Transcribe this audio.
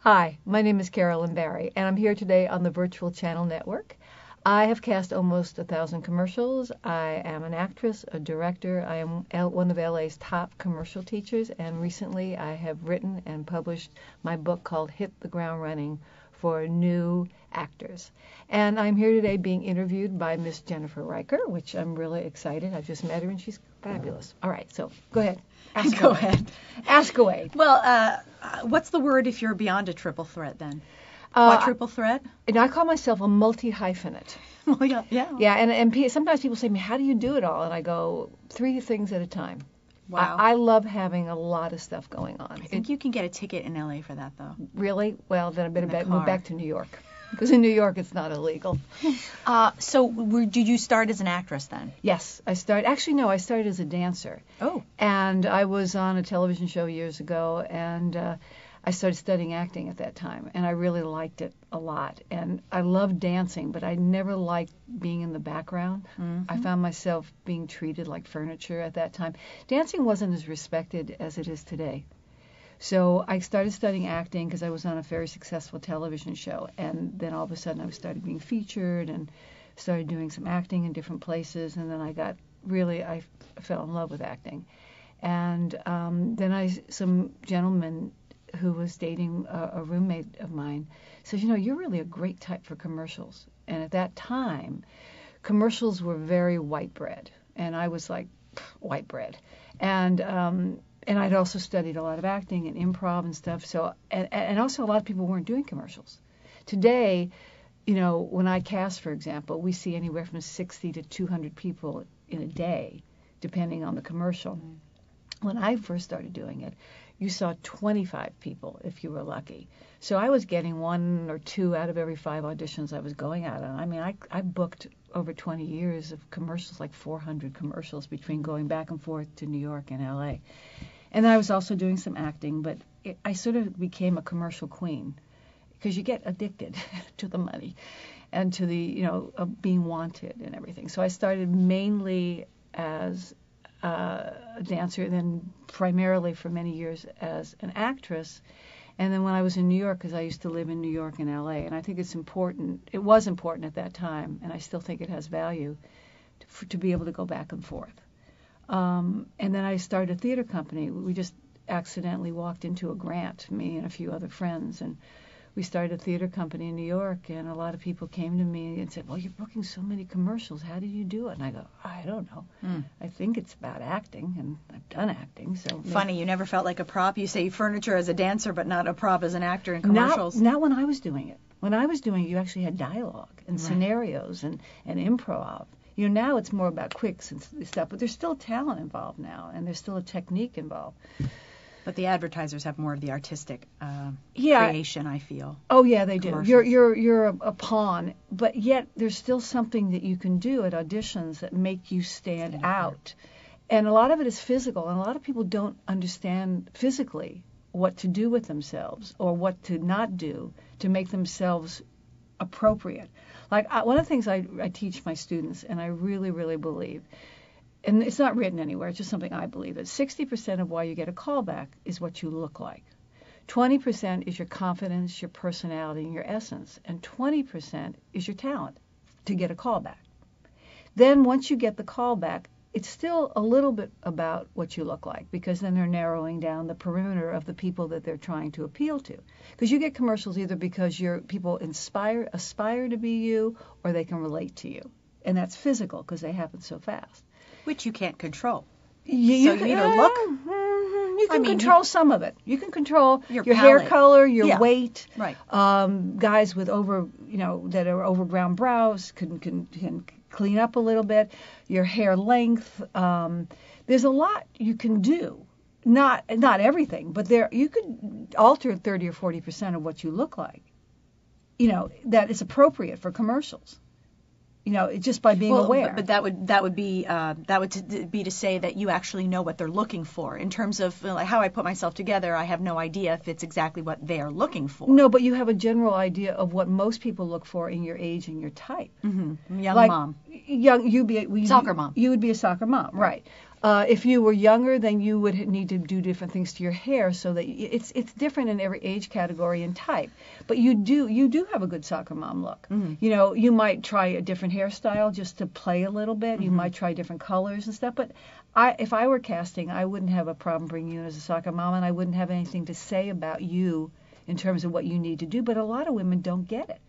Hi, my name is Carolyne Barry, and I'm here today on the Virtual Channel Network. I have cast almost 1,000 commercials. I am an actress, a director. I am one of LA's top commercial teachers, and recently I have written and published my book called Hit the Ground Running for new actors. And I'm here today being interviewed by Miss Jennifer Riker, which I'm really excited. I just met her and she's fabulous. All right, so go ahead. Go ahead. Ask away. Well, what's the word if you're beyond a triple threat then? What triple threat? And I call myself a multi-hyphenate. Well, yeah. Yeah, and sometimes people say to me, how do you do it all? And I go, 3 things at a time. Wow. I love having a lot of stuff going on. I think you can get a ticket in LA for that, though. Really? Well, then I better move back to New York. Because in New York, it's not illegal. So did you start as an actress then? Yes, I started as a dancer. Oh. And I was on a television show years ago, and I started studying acting at that time, and I really liked it a lot. And I loved dancing, but I never liked being in the background. Mm-hmm. I found myself being treated like furniture at that time. Dancing wasn't as respected as it is today. So I started studying acting because I was on a very successful television show, and then all of a sudden I started being featured and started doing some acting in different places, and then I fell in love with acting. And then some gentleman who was dating a roommate of mine said, you're really a great type for commercials. And at that time, commercials were very white bread, and I was like, white bread. And I'd also studied a lot of acting and improv and stuff. So, and also a lot of people weren't doing commercials. Today, when I cast, for example, we see anywhere from 60 to 200 people in a day, depending on the commercial. Mm-hmm. When I first started doing it, you saw 25 people if you were lucky. So I was getting 1 or 2 out of every 5 auditions I was going out on. I mean, I booked over 20 years of commercials, like 400 commercials between going back and forth to New York and LA. And I was also doing some acting, but I sort of became a commercial queen because you get addicted to the money and to the, being wanted and everything. So I started mainly as a dancer, and then primarily for many years as an actress. And then when I was in New York, because I used to live in New York and LA, and I think it's important, it was important at that time, and I still think it has value to be able to go back and forth. And then I started a theater company. We just accidentally walked into a grant, me and a few other friends, and we started a theater company in New York, and a lot of people came to me and said, well, you're booking so many commercials. How did you do it? And I go, I don't know. I think it's about acting, and I've done acting. So funny, you never felt like a prop. You say furniture as a dancer, but not a prop as an actor in commercials. Not when I was doing it. When I was doing it, you actually had dialogue and scenarios and improv. Now it's more about quicks and stuff, but there's still talent involved now, and there's still a technique involved. But the advertisers have more of the artistic creation, I feel. Oh yeah, they do. You're a pawn, but yet there's still something that you can do at auditions that make you stand out. And a lot of it is physical, and a lot of people don't understand physically what to do with themselves or what to not do to make themselves appropriate. Like one of the things I teach my students, and I really, really believe, and it's not written anywhere, it's just something I believe, that 60% of why you get a callback is what you look like. 20% is your confidence, your personality, and your essence. And 20% is your talent to get a callback. Then once you get the callback, it's still a little bit about what you look like, because then they're narrowing down the perimeter of the people that they're trying to appeal to. Because you get commercials either because people aspire to be you, or they can relate to you. And that's physical because they happen so fast. Which you can't control. You can either look. You can control some of it. You can control your hair palette. color, your weight. Right. Guys with that are overground brows can clean up a little bit. Your hair length. There's a lot you can do. Not everything, but you could alter 30 or 40% of what you look like. That is appropriate for commercials. Just by being aware. But that would be to say that you actually know what they're looking for. In terms of like how I put myself together, I have no idea if it's exactly what they are looking for. No, but you have a general idea of what most people look for in your age and your type. Mm-hmm. Young like, mom. You'd be soccer mom. You would be a soccer mom, right? If you were younger, then you would need to do different things to your hair so that it's different in every age category and type. But you do have a good soccer mom look. You know, you might try a different hairstyle just to play a little bit. You might try different colors and stuff. But if I were casting, I wouldn't have a problem bringing you in as a soccer mom, and I wouldn't have anything to say about you in terms of what you need to do. But a lot of women don't get it.